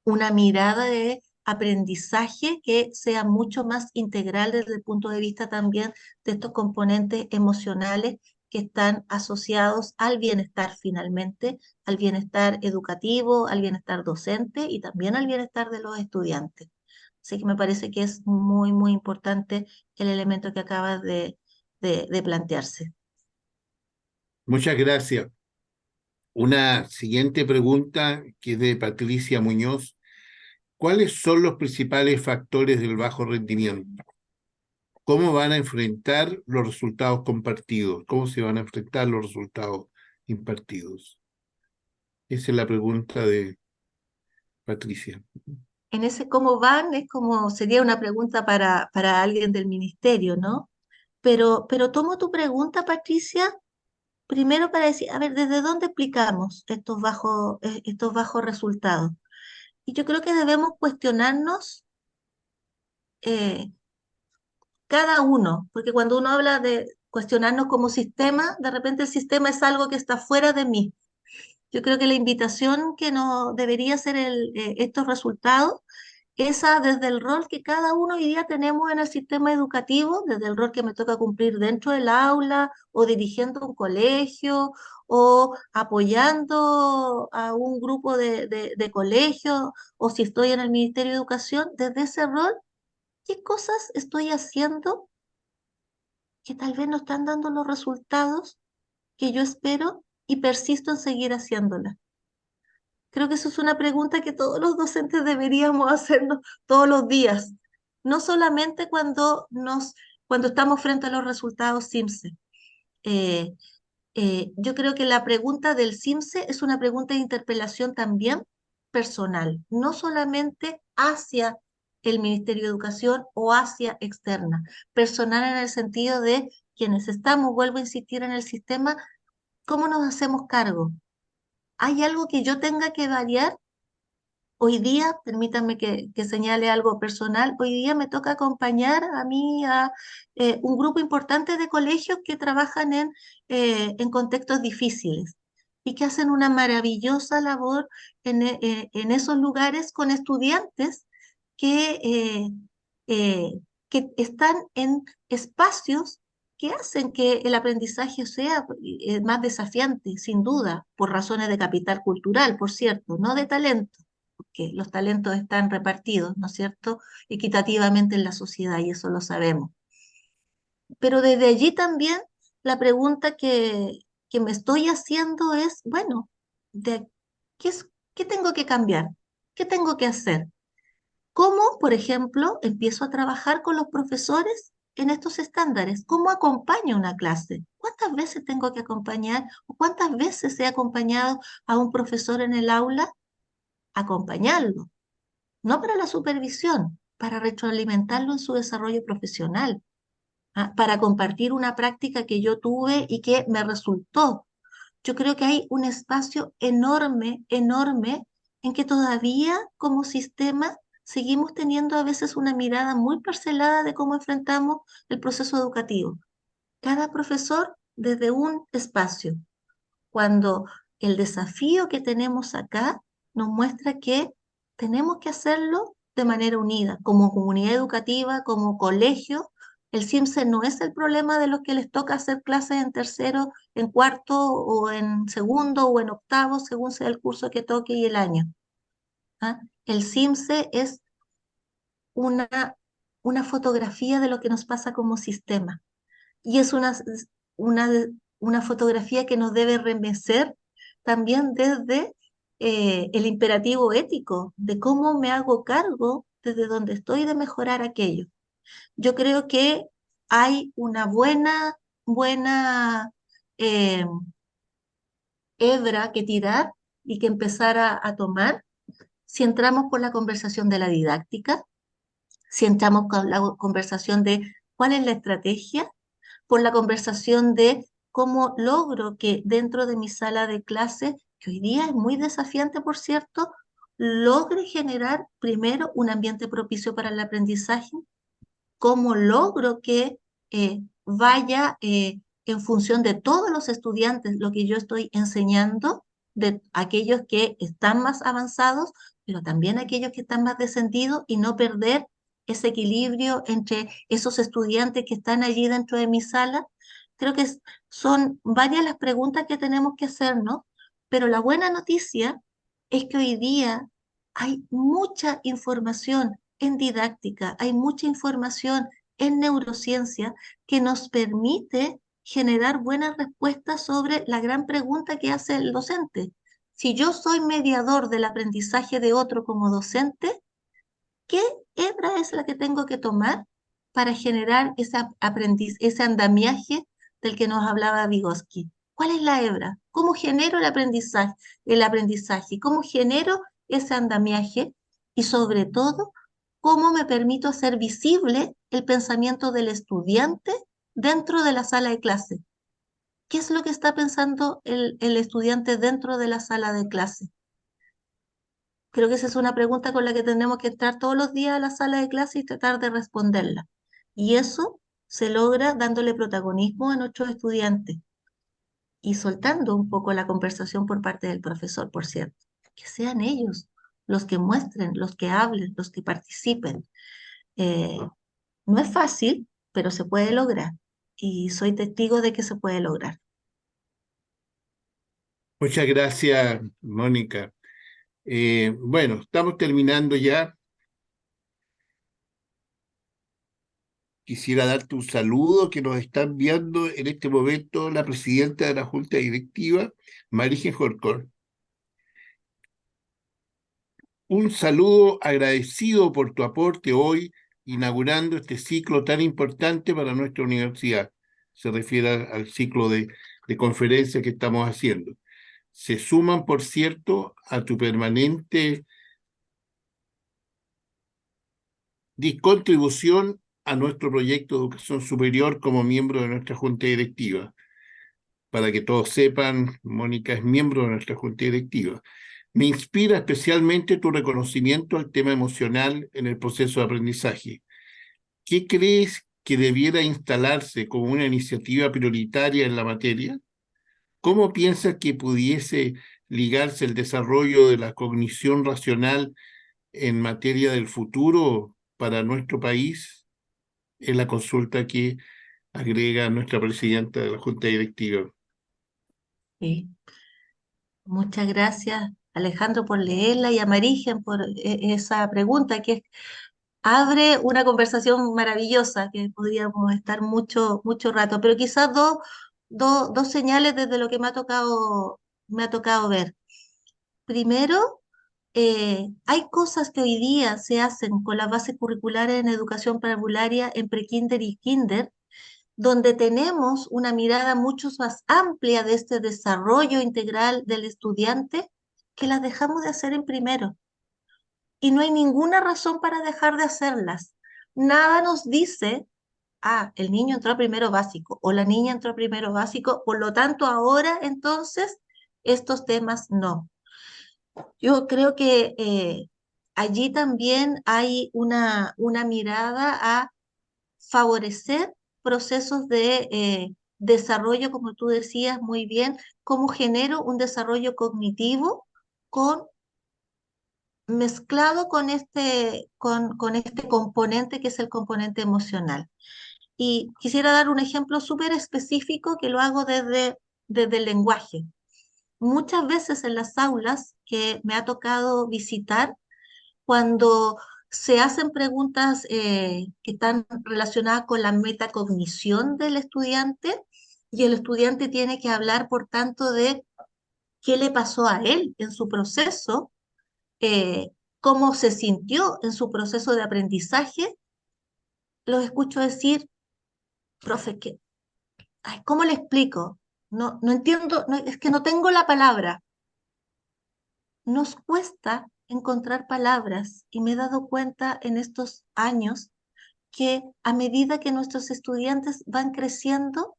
una mirada de aprendizaje que sea mucho más integral desde el punto de vista también de estos componentes emocionales que están asociados al bienestar finalmente, al bienestar educativo, al bienestar docente y también al bienestar de los estudiantes. Así que me parece que es muy, muy importante el elemento que acabas de plantearse. Muchas gracias. Una siguiente pregunta que es de Patricia Muñoz. ¿Cuáles son los principales factores del bajo rendimiento? ¿Cómo van a enfrentar los resultados compartidos? ¿Cómo se van a enfrentar los resultados impartidos? Esa es la pregunta de Patricia. En ese cómo van es como, sería una pregunta para alguien del ministerio, ¿no? Pero tomo tu pregunta, Patricia, primero para decir, a ver, ¿desde dónde explicamos estos bajos resultados? Y yo creo que debemos cuestionarnos eh, cada uno, porque cuando uno habla de cuestionarnos como sistema, de repente el sistema es algo que está fuera de mí. Yo creo que la invitación que nos debería ser estos resultados, esa desde el rol que cada uno hoy día tenemos en el sistema educativo, desde el rol que me toca cumplir dentro del aula o dirigiendo un colegio o apoyando a un grupo de colegios o si estoy en el Ministerio de Educación, desde ese rol, ¿qué cosas estoy haciendo que tal vez no están dando los resultados que yo espero y persisto en seguir haciéndolas? Creo que eso es una pregunta que todos los docentes deberíamos hacernos todos los días, no solamente cuando estamos frente a los resultados CIMSE. Eh, yo creo que la pregunta del CIMSE es una pregunta de interpelación también personal, no solamente hacia el Ministerio de Educación o hacia externa, personal en el sentido de quienes estamos, vuelvo a insistir en el sistema, ¿cómo nos hacemos cargo? ¿Hay algo que yo tenga que variar? Hoy día, permítanme que señale algo personal, hoy día me toca acompañar a mí a un grupo importante de colegios que trabajan en contextos difíciles y que hacen una maravillosa labor en esos lugares con estudiantes que, eh, que están en espacios que hacen que el aprendizaje sea más desafiante, sin duda, por razones de capital cultural, por cierto, no de talento porque los talentos están repartidos, ¿no es cierto?, equitativamente en la sociedad y eso lo sabemos. Pero desde allí también la pregunta que me estoy haciendo es, bueno, de, ¿qué qué tengo que cambiar? ¿Qué tengo que hacer? ¿Cómo, por ejemplo, empiezo a trabajar con los profesores en estos estándares? ¿Cómo acompaño una clase? ¿Cuántas veces tengo que acompañar o cuántas veces he acompañado a un profesor en el aula? Acompañarlo, no para la supervisión, para retroalimentarlo en su desarrollo profesional, para compartir una práctica que yo tuve y que me resultó. Yo creo que hay un espacio enorme, enorme, en que todavía como sistema seguimos teniendo a veces una mirada muy parcelada de cómo enfrentamos el proceso educativo. Cada profesor desde un espacio, cuando el desafío que tenemos acá nos muestra que tenemos que hacerlo de manera unida, como comunidad educativa, como colegio. El CIMSE no es el problema de los que les toca hacer clases en tercero, en cuarto o en segundo o en octavo, según sea el curso que toque y el año. ¿Ah? El CIMSE es una, una fotografía de lo que nos pasa como sistema y es una, una fotografía que nos debe remecer también desde el imperativo ético de cómo me hago cargo desde donde estoy de mejorar aquello. Yo creo que hay una buena eh, hebra que tirar y que empezar a tomar si entramos por la conversación de la didáctica, si entramos con la conversación de cuál es la estrategia, por la conversación de cómo logro que dentro de mi sala de clase, que hoy día es muy desafiante, por cierto, logre generar primero un ambiente propicio para el aprendizaje, cómo logro que vaya en función de todos los estudiantes lo que yo estoy enseñando, de aquellos que están más avanzados, pero también aquellos que están más descendidos y no perder ese equilibrio entre esos estudiantes que están allí dentro de mi sala. Creo que son varias las preguntas que tenemos que hacernos, pero la buena noticia es que hoy día hay mucha información en didáctica, hay mucha información en neurociencia que nos permite generar buenas respuestas sobre la gran pregunta que hace el docente. Si yo soy mediador del aprendizaje de otro como docente, ¿qué hebra es la que tengo que tomar para generar ese andamiaje del que nos hablaba Vygotsky? ¿Cuál es la hebra? ¿Cómo genero el aprendizaje? ¿Cómo genero ese andamiaje? Y sobre todo, ¿cómo me permito hacer visible el pensamiento del estudiante dentro de la sala de clase? ¿Qué es lo que está pensando el estudiante dentro de la sala de clase? Creo que esa es una pregunta con la que tenemos que entrar todos los días a la sala de clase y tratar de responderla. Y eso se logra dándole protagonismo a nuestros estudiantes y soltando un poco la conversación por parte del profesor, por cierto. Que sean ellos los que muestren, los que hablen, los que participen. Eh, no es fácil, pero se puede lograr. Y soy testigo de que se puede lograr. Muchas gracias, Mónica. Bueno, estamos terminando ya. Quisiera darte un saludo que nos está enviando en este momento la presidenta de la Junta Directiva, Marije Jorcor. Un saludo agradecido por tu aporte hoy, inaugurando este ciclo tan importante para nuestra universidad. Se refiere al ciclo de conferencias que estamos haciendo. Se suman, por cierto, a tu permanente contribución a nuestro proyecto de educación superior como miembro de nuestra Junta Directiva. Para que todos sepan, Mónica es miembro de nuestra Junta Directiva. Me inspira especialmente tu reconocimiento al tema emocional en el proceso de aprendizaje. ¿Qué crees que debiera instalarse como una iniciativa prioritaria en la materia? ¿Cómo piensas que pudiese ligarse el desarrollo de la cognición racional en materia del futuro para nuestro país? Es la consulta que agrega nuestra presidenta de la Junta Directiva. Sí. Muchas gracias, Alejandro, por leerla y a Marigen por esa pregunta que abre una conversación maravillosa que podríamos estar mucho rato, pero quizás dos señales desde lo que me ha tocado ver. Primero, hay cosas que hoy día se hacen con las bases curriculares en educación parvularia en prekinder y kinder, donde tenemos una mirada mucho más amplia de este desarrollo integral del estudiante, que las dejamos de hacer en primero. Y no hay ninguna razón para dejar de hacerlas. Nada nos dice, el niño entró a primero básico o la niña entró a primero básico, por lo tanto ahora entonces estos temas no. Yo creo que allí también hay una mirada a favorecer procesos de desarrollo, como tú decías muy bien, cómo genero un desarrollo cognitivo con, mezclado con este componente que es el componente emocional. Y quisiera dar un ejemplo súper específico que lo hago desde el lenguaje. Muchas veces en las aulas que me ha tocado visitar, cuando se hacen preguntas que están relacionadas con la metacognición del estudiante y el estudiante tiene que hablar, por tanto, de qué le pasó a él en su proceso, eh, cómo se sintió en su proceso de aprendizaje, los escucho decir, profe, ¿cómo le explico? No entiendo, es que no tengo la palabra. Nos cuesta encontrar palabras y me he dado cuenta en estos años que a medida que nuestros estudiantes van creciendo,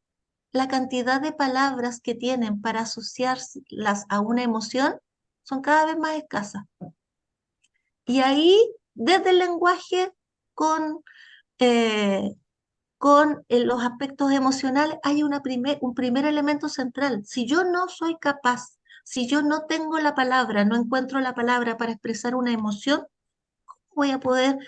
la cantidad de palabras que tienen para asociarlas a una emoción son cada vez más escasas. Y ahí, desde el lenguaje con, eh, los aspectos emocionales, hay un primer elemento central. Si yo no soy capaz, si yo no tengo la palabra, no encuentro la palabra para expresar una emoción, ¿cómo voy a poder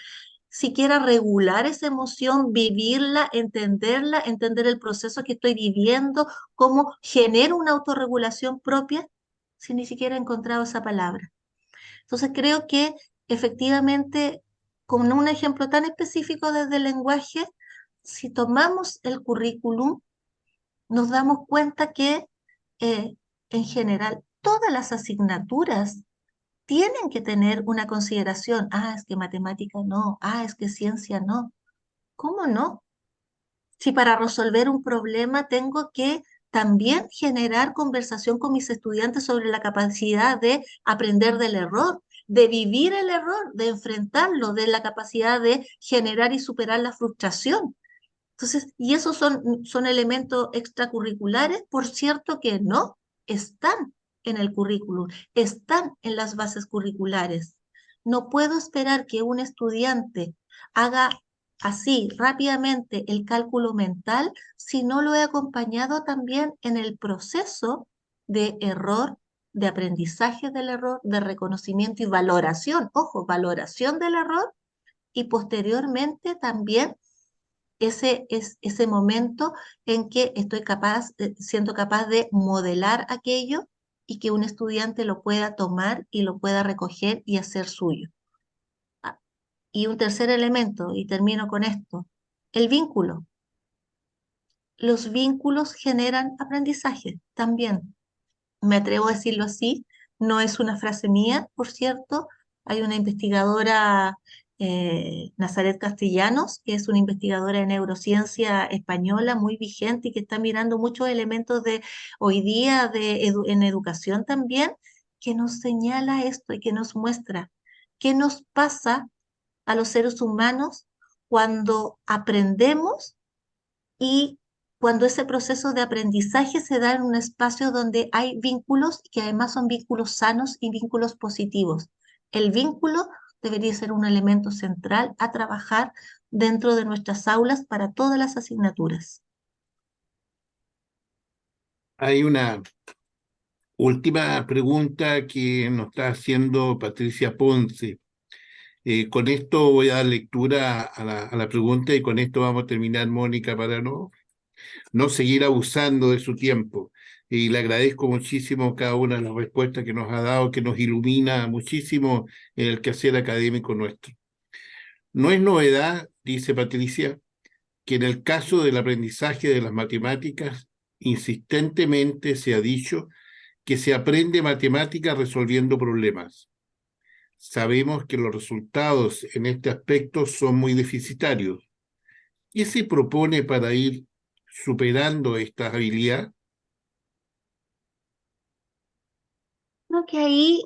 siquiera regular esa emoción, vivirla, entenderla, entender el proceso que estoy viviendo, cómo genero una autorregulación propia, si ni siquiera he encontrado esa palabra? Entonces creo que efectivamente, con un ejemplo tan específico desde el lenguaje, si tomamos el currículum, nos damos cuenta que eh, en general todas las asignaturas tienen que tener una consideración. Es que matemática no, es que ciencia no. ¿Cómo no? Si para resolver un problema tengo que también generar conversación con mis estudiantes sobre la capacidad de aprender del error, de vivir el error, de enfrentarlo, de la capacidad de generar y superar la frustración. Entonces, y esos son elementos extracurriculares, por cierto que no están en el currículum, están en las bases curriculares. No puedo esperar que un estudiante haga así rápidamente el cálculo mental si no lo he acompañado también en el proceso de error, de aprendizaje del error, de reconocimiento y valoración, ojo, valoración del error y posteriormente también ese momento en que estoy capaz, siendo capaz de modelar aquello y que un estudiante lo pueda tomar y lo pueda recoger y hacer suyo. Ah, y un tercer elemento, y termino con esto, el vínculo. Los vínculos generan aprendizaje también. Me atrevo a decirlo así, no es una frase mía, por cierto. Hay una investigadora, Nazaret Castellanos, que es una investigadora de neurociencia española muy vigente y que está mirando muchos elementos de hoy día en educación también, que nos señala esto y que nos muestra qué nos pasa a los seres humanos cuando aprendemos y cuando ese proceso de aprendizaje se da en un espacio donde hay vínculos que además son vínculos sanos y vínculos positivos. El vínculo debería ser un elemento central a trabajar dentro de nuestras aulas para todas las asignaturas. Hay una última pregunta que nos está haciendo Patricia Ponce. Con esto voy a dar lectura a la pregunta y con esto vamos a terminar, Mónica, para no seguir abusando de su tiempo. Y le agradezco muchísimo cada una de las respuestas que nos ha dado, que nos ilumina muchísimo en el quehacer académico nuestro. No es novedad, dice Patricia, que en el caso del aprendizaje de las matemáticas, insistentemente se ha dicho que se aprende matemática resolviendo problemas. Sabemos que los resultados en este aspecto son muy deficitarios. ¿Qué se propone para ir superando esta habilidad? Creo que ahí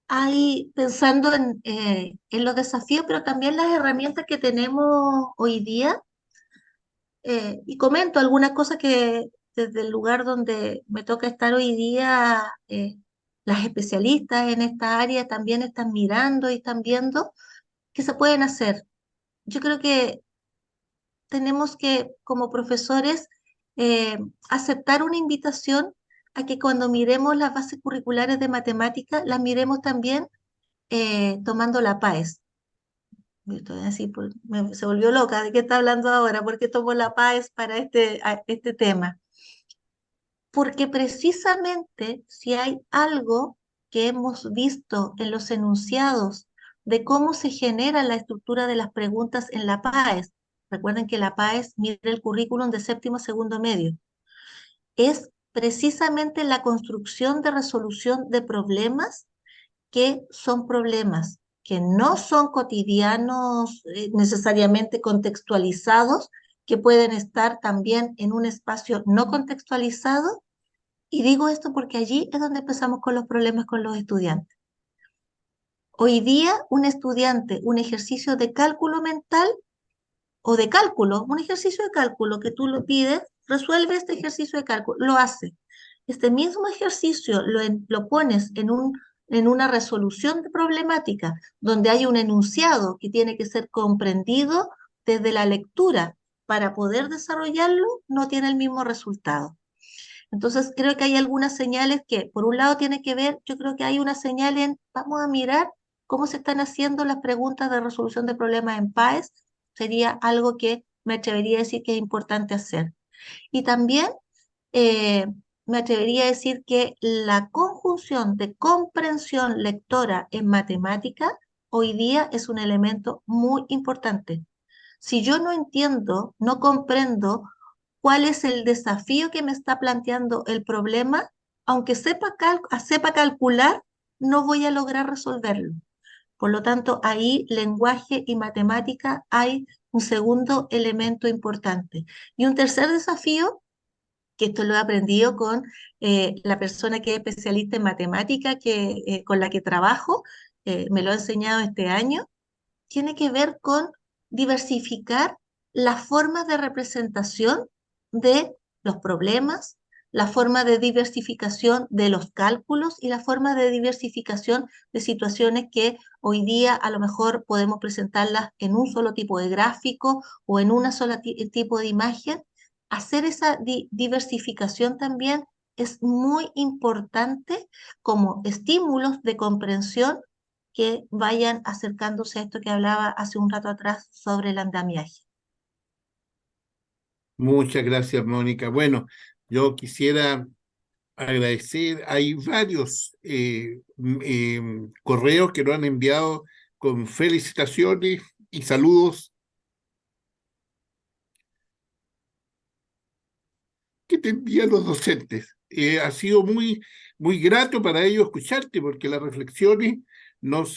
hay, pensando en los desafíos, pero también las herramientas que tenemos hoy día, y comento algunas cosas que desde el lugar donde me toca estar hoy día, las especialistas en esta área también están mirando y están viendo qué se pueden hacer. Yo creo que tenemos que, como profesores, eh, aceptar una invitación a que cuando miremos las bases curriculares de matemática, las miremos también tomando la PAES. Estoy así, se volvió loca, ¿de qué está hablando ahora? ¿Por qué tomo la PAES para este tema? Porque precisamente si hay algo que hemos visto en los enunciados de cómo se genera la estructura de las preguntas en la PAES, recuerden que la PAES mide el currículum de séptimo a segundo medio, es precisamente la construcción de resolución de problemas que son problemas que no son cotidianos, necesariamente contextualizados, que pueden estar también en un espacio no contextualizado. Y digo esto porque allí es donde empezamos con los problemas con los estudiantes. Hoy día, un estudiante, un ejercicio de cálculo mental o de cálculo, un ejercicio de cálculo que tú lo pides, resuelve este ejercicio de cálculo, lo hace. Este mismo ejercicio lo pones en una resolución de problemática donde hay un enunciado que tiene que ser comprendido desde la lectura para poder desarrollarlo, no tiene el mismo resultado. Entonces, creo que hay algunas señales que, por un lado, tiene que ver, yo creo que hay una señal vamos a mirar cómo se están haciendo las preguntas de resolución de problemas en PAES, sería algo que me atrevería a decir que es importante hacer. Y también eh, me atrevería a decir que la conjunción de comprensión lectora en matemática hoy día es un elemento muy importante. Si yo no entiendo, no comprendo cuál es el desafío que me está planteando el problema, aunque sepa calcular, no voy a lograr resolverlo, Por lo tanto, ahí lenguaje y matemática hay un segundo elemento importante. Y un tercer desafío, que esto lo he aprendido con la persona que es especialista en matemática con la que trabajo, me lo ha enseñado este año, tiene que ver con diversificar las formas de representación de los problemas, la forma de diversificación de los cálculos y la forma de diversificación de situaciones que hoy día a lo mejor podemos presentarlas en un solo tipo de gráfico o en una sola tipo de imagen. Hacer esa diversificación también es muy importante como estímulos de comprensión que vayan acercándose a esto que hablaba hace un rato atrás sobre el andamiaje. Muchas gracias, Mónica. Bueno, yo quisiera agradecer, hay varios correos que nos han enviado con felicitaciones y saludos que te envían los docentes. Ha sido muy grato para ellos escucharte, porque las reflexiones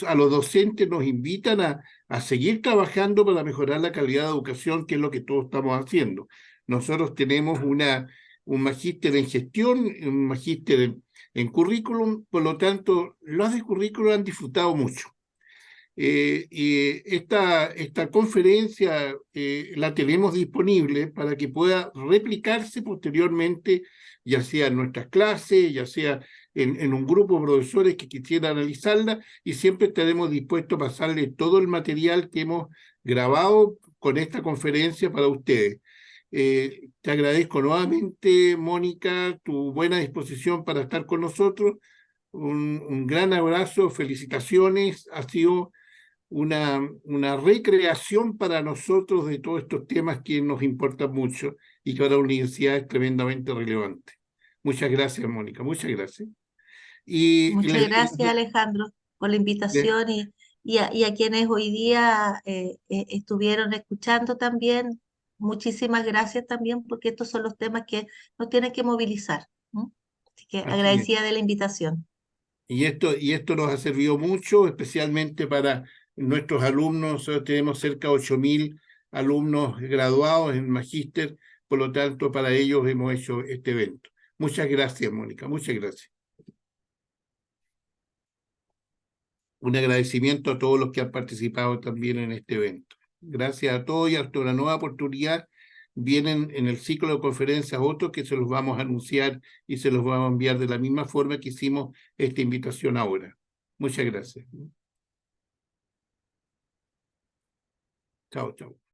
a los docentes nos invitan a seguir trabajando para mejorar la calidad de educación, que es lo que todos estamos haciendo. Nosotros tenemos un magíster en gestión, un magíster en currículum, por lo tanto, los de currículum han disfrutado mucho. Y esta conferencia la tenemos disponible para que pueda replicarse posteriormente, ya sea en nuestras clases, ya sea en un grupo de profesores que quisieran analizarla, y siempre estaremos dispuestos a pasarle todo el material que hemos grabado con esta conferencia para ustedes. Te agradezco nuevamente, Mónica, tu buena disposición para estar con nosotros. Un gran abrazo, felicitaciones, ha sido una recreación para nosotros de todos estos temas que nos importan mucho y que para la universidad es tremendamente relevante. Muchas gracias, Mónica, muchas gracias. Y Muchas gracias, Alejandro, por la invitación y a quienes hoy día estuvieron escuchando también. Muchísimas gracias también, porque estos son los temas que nos tienen que movilizar. ¿No? Así que así es. agradecida de la invitación. Y esto nos ha servido mucho, especialmente para nuestros alumnos. Nosotros tenemos cerca de 8.000 alumnos graduados en magíster, por lo tanto, para ellos hemos hecho este evento. Muchas gracias, Mónica, muchas gracias. Un agradecimiento a todos los que han participado también en este evento. Gracias a todos y hasta una nueva oportunidad. Vienen en el ciclo de conferencias otros que se los vamos a anunciar y se los vamos a enviar de la misma forma que hicimos esta invitación ahora. Muchas gracias. Chao, chao.